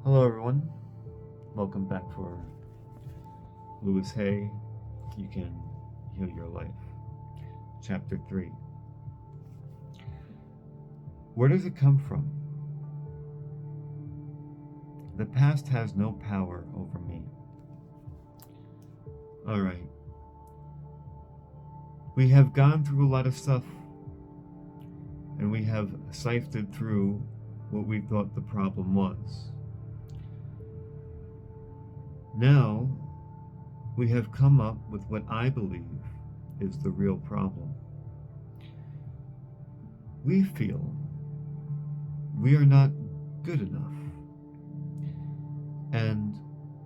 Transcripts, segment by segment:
Hello, everyone. Welcome back for Louise Hay. You Can Heal Your Life, Chapter 3. Where does it come from? The past has no power over me. All right. We have gone through a lot of stuff, and we have sifted through what we thought the problem was. Now, we have come up with what I believe is the real problem. We feel we are not good enough, and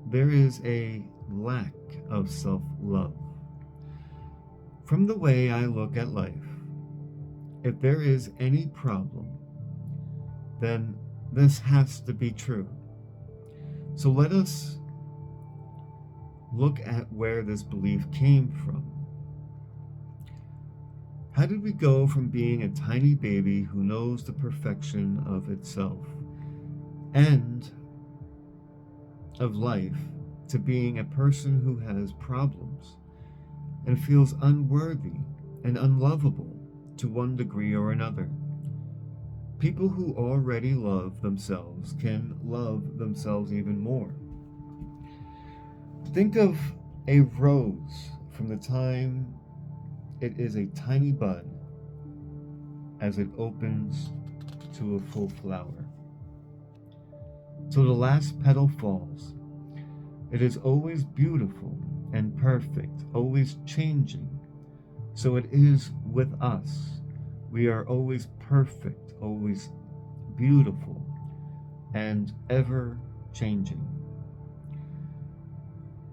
there is a lack of self love. From the way I look at life, if there is any problem, then this has to be true. So let us look at where this belief came from. How did we go from being a tiny baby who knows the perfection of itself and of life to being a person who has problems and feels unworthy and unlovable to one degree or another? People who already love themselves can love themselves even more. Think of a rose from the time it is a tiny bud as it opens to a full flower. Till the last petal falls, it is always beautiful and perfect, always changing. So it is with us. We are always perfect, always beautiful, and ever changing.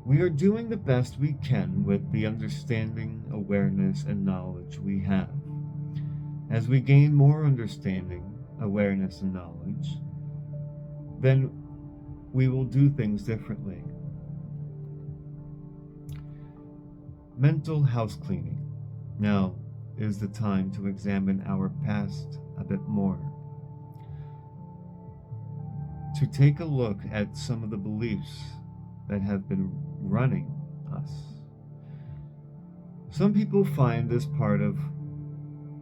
We are doing the best we can with the understanding, awareness, and knowledge we have. As we gain more understanding, awareness, and knowledge, then we will do things differently. Mental house cleaning. Now is the time to examine our past a bit more. To take a look at some of the beliefs that have been running us. Some people find this part of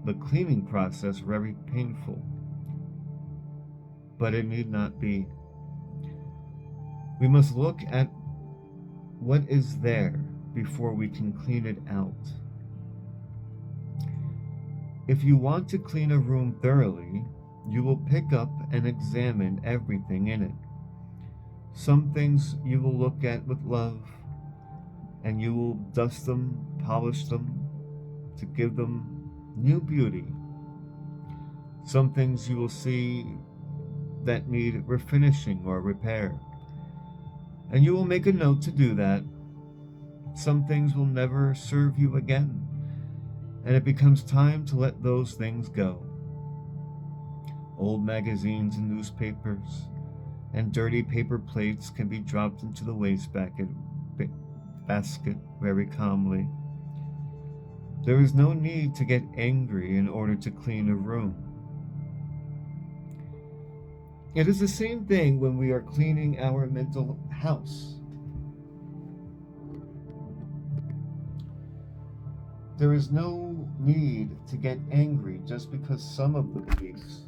the cleaning process very painful, but it need not be. We must look at what is there before we can clean it out. If you want to clean a room thoroughly, you will pick up and examine everything in it. Some things you will look at with love, and you will dust them, polish them, to give them new beauty. Some things you will see that need refinishing or repair, and you will make a note to do that. Some things will never serve you again, and it becomes time to let those things go. Old magazines and newspapers and dirty paper plates can be dropped into the basket very calmly. There is no need to get angry in order to clean a room. It is the same thing when we are cleaning our mental house. There is no need to get angry just because some of the beliefs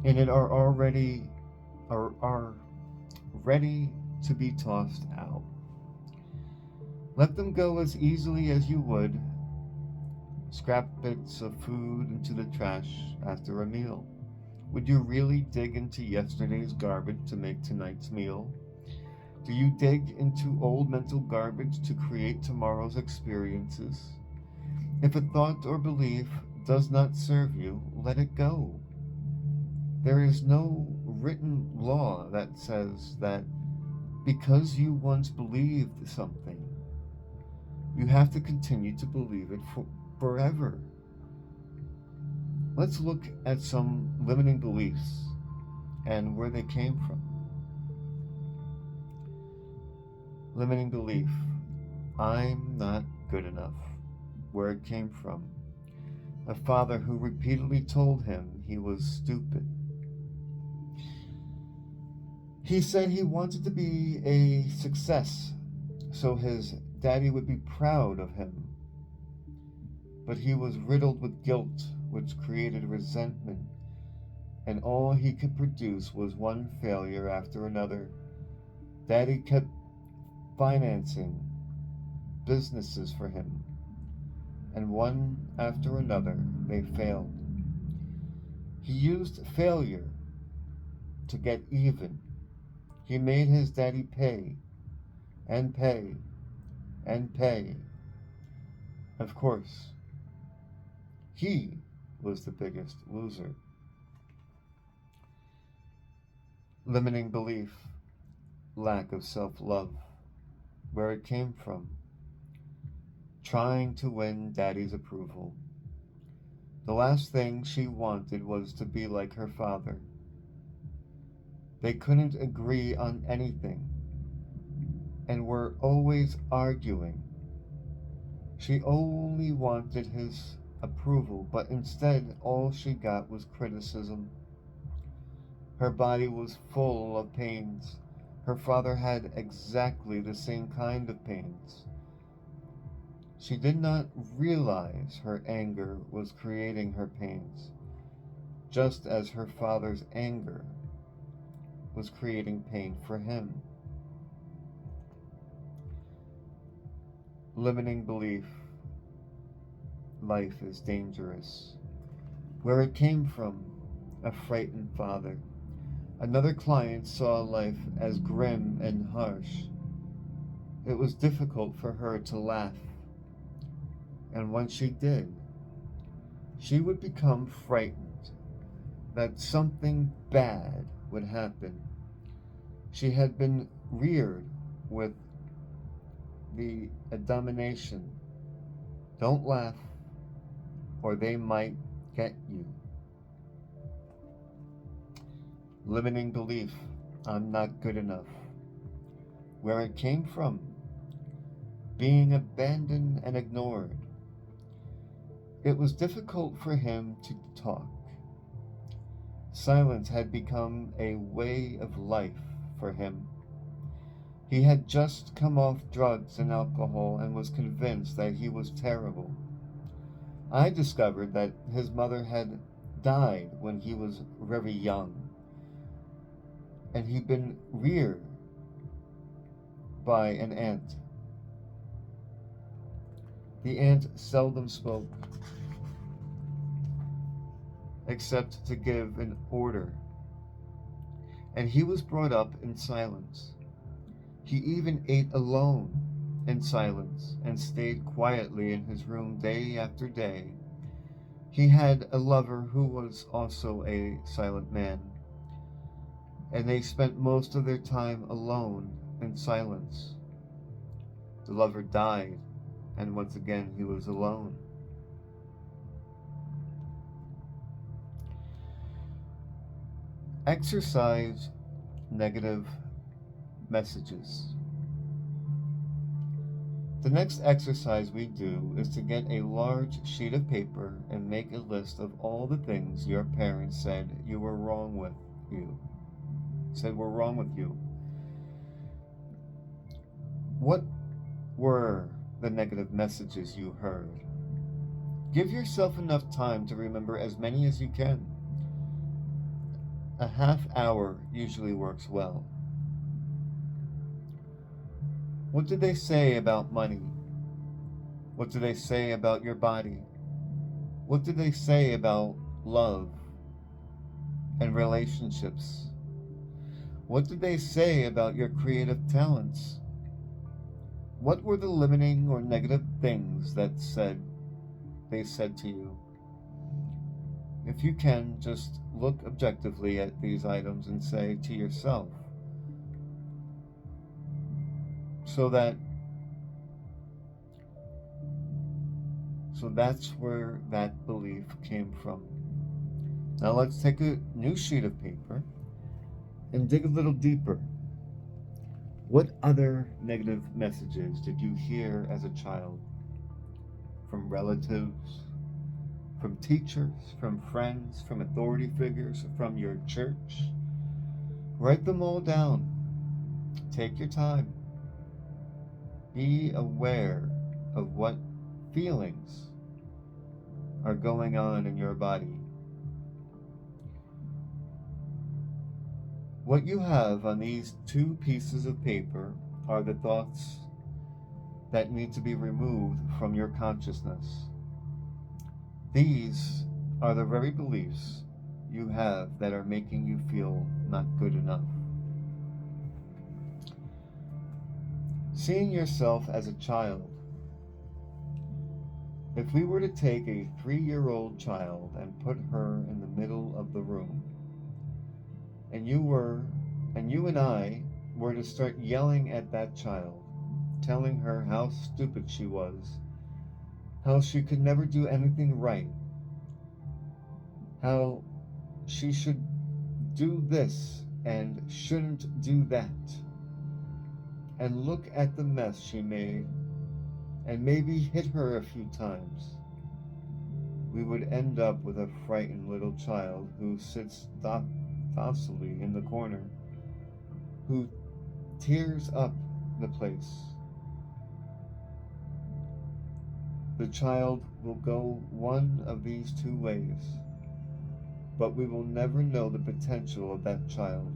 in it are ready to be tossed out. Let them go as easily as you would scrap bits of food into the trash after a meal. Would you really dig into yesterday's garbage to make tonight's meal? Do you dig into old mental garbage to create tomorrow's experiences? If a thought or belief does not serve you, let it go. There is no written law that says that because you once believed something, you have to continue to believe it forever. Let's look at some limiting beliefs and where they came from. Limiting belief: I'm not good enough. where it came from. A father who repeatedly told him he was stupid. He said he wanted to be a success so his daddy would be proud of him. But he was riddled with guilt, which created resentment, and all he could produce was one failure after another. Daddy kept financing businesses for him, and one after another they failed. He used failure to get even. He made his daddy pay and pay and pay. Of course, he was the biggest loser. Limiting belief, lack of self love, where it came from. Trying to win daddy's approval. The last thing she wanted was to be like her father. They couldn't agree on anything and were always arguing. She only wanted his approval, but instead all she got was criticism. Her body was full of pains. Her father had exactly the same kind of pains. She did not realize her anger was creating her pains, just as her father's anger was creating pain for him. Limiting belief, life is dangerous. Where it came from, a frightened father. Another client saw life as grim and harsh. It was difficult for her to laugh, and when she did, she would become frightened that something bad would happen. She had been reared with the admonition, don't laugh or they might get you. Limiting belief, I'm not good enough. Where it came from, being abandoned and ignored. It was difficult for him to talk. Silence had become a way of life for him. He had just come off drugs and alcohol and was convinced that he was terrible. I discovered that his mother had died when he was very young, and he'd been reared by an aunt. The aunt seldom spoke, except to give an order, and he was brought up in silence. He even ate alone in silence and stayed quietly in his room day after day. He had a lover who was also a silent man, and they spent most of their time alone in silence. The lover died, and once again he was alone. Exercise negative messages. The next exercise we do is to get a large sheet of paper and make a list of all the things your parents said were wrong with you. What were the negative messages you heard? Give yourself enough time to remember as many as you can. A half hour usually works well. What did they say about money? What did they say about your body? What did they say about love and relationships? What did they say about your creative talents? What were the limiting or negative things that they said to you? If you can, just look objectively at these items and say to yourself, so that's where that belief came from. Now let's take a new sheet of paper and dig a little deeper. What other negative messages did you hear as a child from relatives, from teachers, from friends, from authority figures, from your church. Write them all down. Take your time. Be aware of what feelings are going on in your body. What you have on these two pieces of paper are the thoughts that need to be removed from your consciousness. These are the very beliefs you have that are making you feel not good enough. Seeing yourself as a child. If we were to take a 3-year-old child and put her in the middle of the room, and you and I were to start yelling at that child, telling her how stupid she was, how she could never do anything right, how she should do this and shouldn't do that, and look at the mess she made, and maybe hit her a few times, we would end up with a frightened little child who sits docilely in the corner, who tears up the place. The child will go one of these two ways, but we will never know the potential of that child.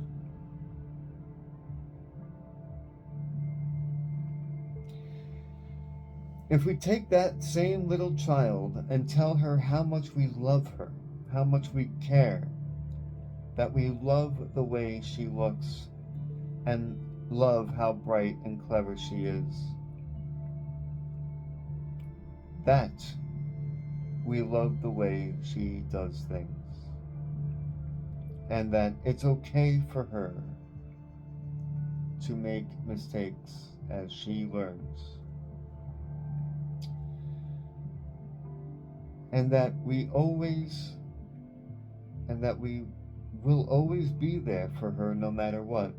If we take that same little child and tell her how much we love her, how much we care, that we love the way she looks and love how bright and clever she is, that we love the way she does things, and that it's okay for her to make mistakes as she learns, and that we will always be there for her no matter what,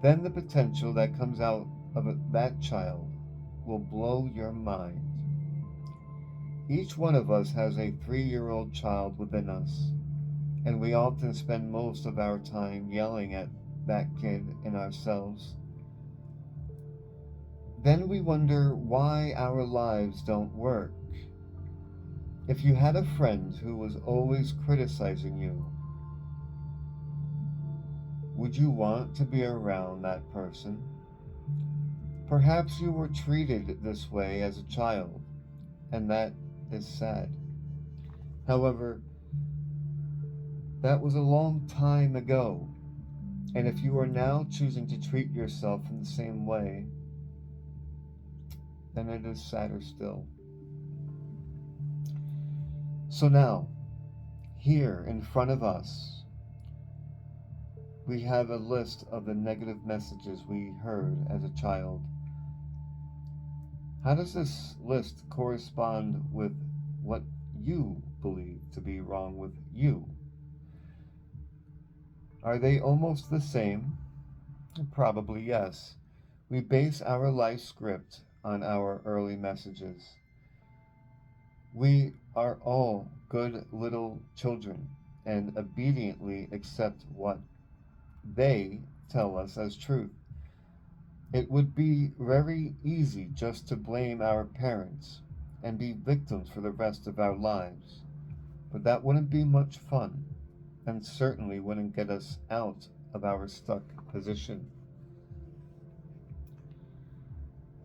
then the potential that comes out of that child will blow your mind. Each one of us has a 3-year-old child within us, and we often spend most of our time yelling at that kid and ourselves. Then we wonder why our lives don't work. If you had a friend who was always criticizing you, would you want to be around that person? Perhaps you were treated this way as a child, and that is sad. However, that was a long time ago, and if you are now choosing to treat yourself in the same way, then it is sadder still. So now, here in front of us, we have a list of the negative messages we heard as a child. How does this list correspond with what you believe to be wrong with you? Are they almost the same? Probably yes. We base our life script on our early messages. We are all good little children and obediently accept what they tell us as truth. It would be very easy just to blame our parents and be victims for the rest of our lives, but that wouldn't be much fun, and certainly wouldn't get us out of our stuck position.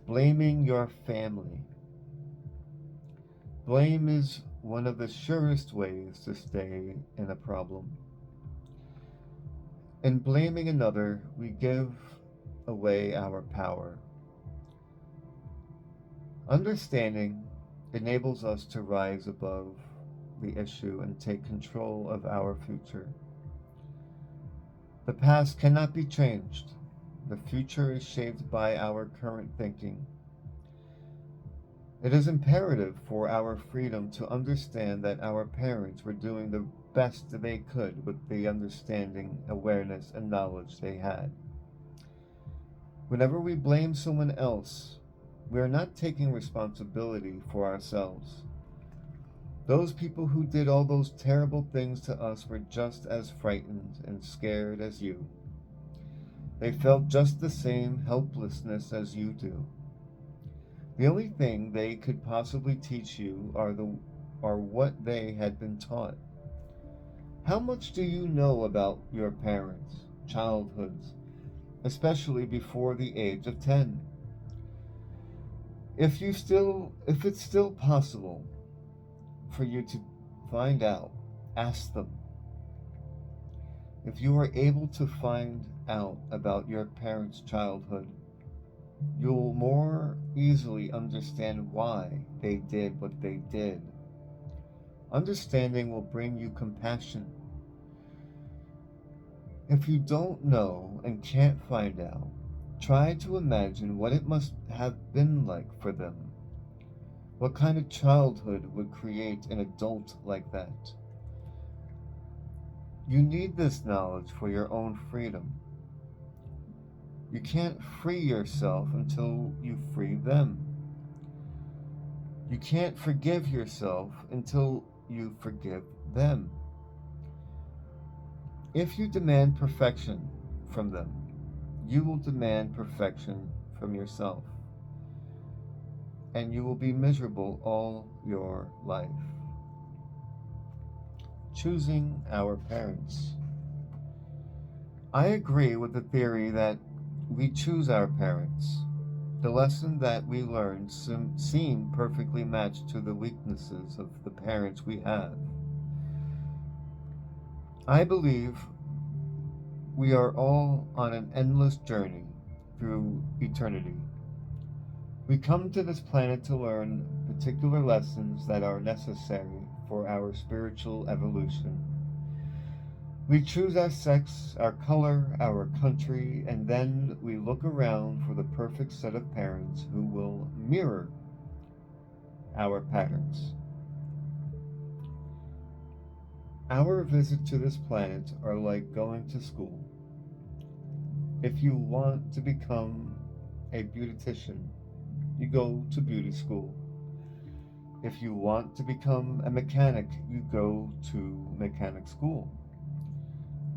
Blaming your family. Blame is one of the surest ways to stay in a problem. In blaming another, we give away our power. Understanding enables us to rise above the issue and take control of our future. The past cannot be changed. The future is shaped by our current thinking. It is imperative for our freedom to understand that our parents were doing the best they could with the understanding, awareness, and knowledge they had. Whenever we blame someone else, We are not taking responsibility for ourselves. Those people who did all those terrible things to us were just as frightened and scared as you. They felt just the same helplessness as you do. The only thing they could possibly teach you are what they had been taught. How much do you know about your parents' childhoods, especially before the age of 10? If it's still possible for you to find out, ask them. If you are able to find out about your parents' childhood, you'll more easily understand why they did what they did. Understanding will bring you compassion. If you don't know and can't find out, try to imagine what it must have been like for them. What kind of childhood would create an adult like that? You need this knowledge for your own freedom. You can't free yourself until you free them. You can't forgive yourself until you forgive them. If you demand perfection from them, you will demand perfection from yourself, and you will be miserable all your life. Choosing our parents. I agree with the theory that we choose our parents. The lesson that we learned seem perfectly matched to the weaknesses of the parents we have. I believe we are all on an endless journey through eternity. We come to this planet to learn particular lessons that are necessary for our spiritual evolution. We choose our sex, our color, our country, and then we look around for the perfect set of parents who will mirror our patterns. Our visit to this planet are like going to school. If you want to become a beautician, you go to beauty school. If you want to become a mechanic, you go to mechanic school.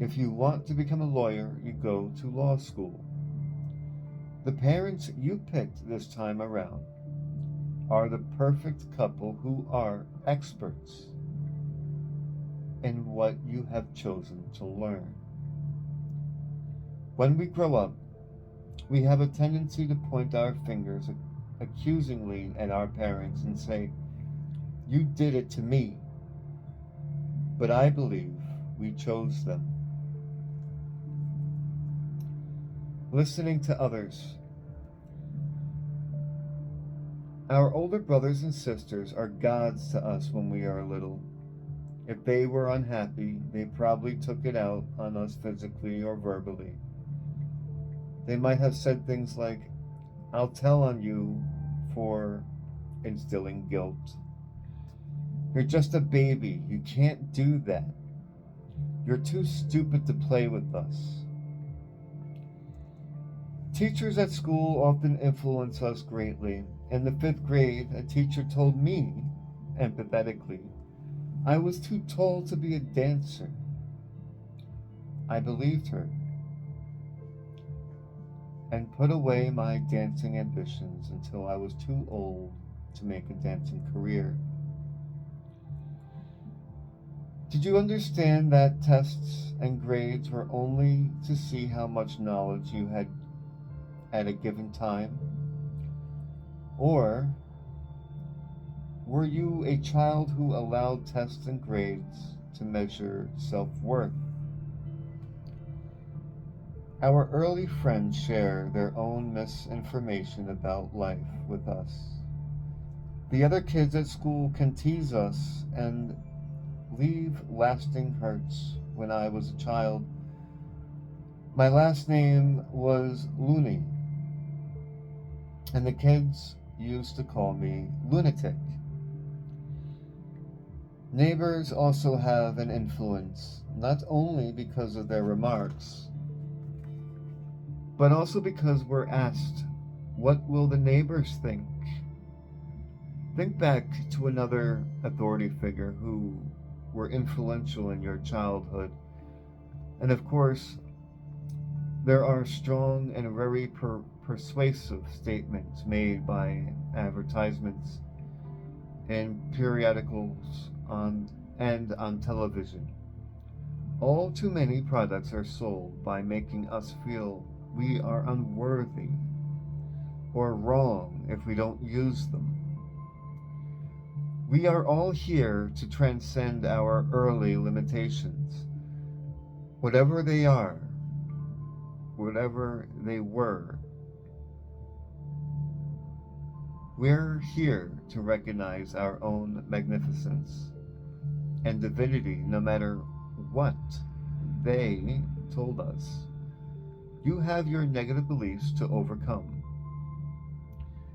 If you want to become a lawyer, you go to law school. The parents you picked this time around are the perfect couple who are experts in what you have chosen to learn. When we grow up, we have a tendency to point our fingers accusingly at our parents and say, "You did it to me." But I believe we chose them. Listening to others. Our older brothers and sisters are gods to us when we are little. If they were unhappy, they probably took it out on us physically or verbally. They might have said things like, "I'll tell on you," for instilling guilt. "You're just a baby. You can't do that. You're too stupid to play with us." Teachers at school often influence us greatly. In the 5th grade, a teacher told me, empathetically, I was too tall to be a dancer. I believed her and put away my dancing ambitions until I was too old to make a dancing career. Did you understand that tests and grades were only to see how much knowledge you had at a given time? Or were you a child who allowed tests and grades to measure self-worth? Our early friends share their own misinformation about life with us. The other kids at school can tease us and leave lasting hurts. When I was a child, my last name was Looney, and the kids used to call me lunatic. Neighbors also have an influence, not only because of their remarks, but also because we're asked What will the neighbors think? Think back to another authority figure who were influential in your childhood. And of course, there are strong and very persuasive statements made by advertisements in periodicals and on television. All too many products are sold by making us feel we are unworthy or wrong if we don't use them. We are all here to transcend our early limitations, whatever they are, whatever they were. We're here to recognize our own magnificence and divinity no matter what they told us. You have your negative beliefs to overcome,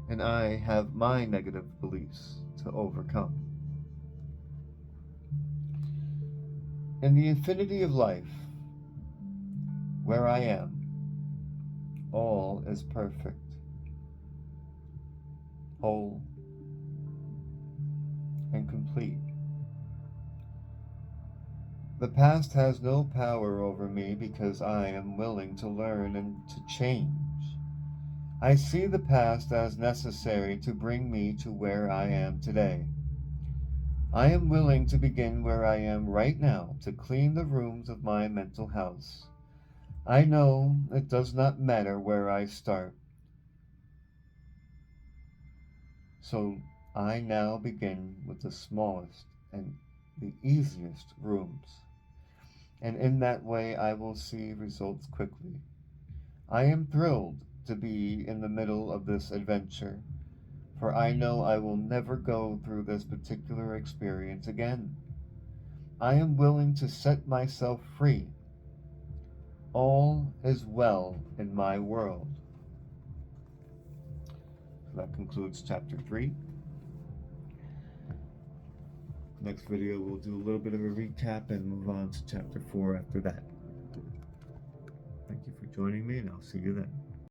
and I have my negative beliefs to overcome. In the infinity of life, where I am, all is perfect, whole, and complete. The past has no power over me because I am willing to learn and to change. I see the past as necessary to bring me to where I am today. I am willing to begin where I am right now to clean the rooms of my mental house. I know it does not matter where I start, so I now begin with the smallest and the easiest rooms, and in that way I will see results quickly. I am thrilled to be in the middle of this adventure, for I know I will never go through this particular experience again. I am willing to set myself free. All is well in my world. So that concludes chapter 3. Next video we'll do a little bit of a recap and move on to chapter 4 after that. Thank you for joining me, and I'll see you then.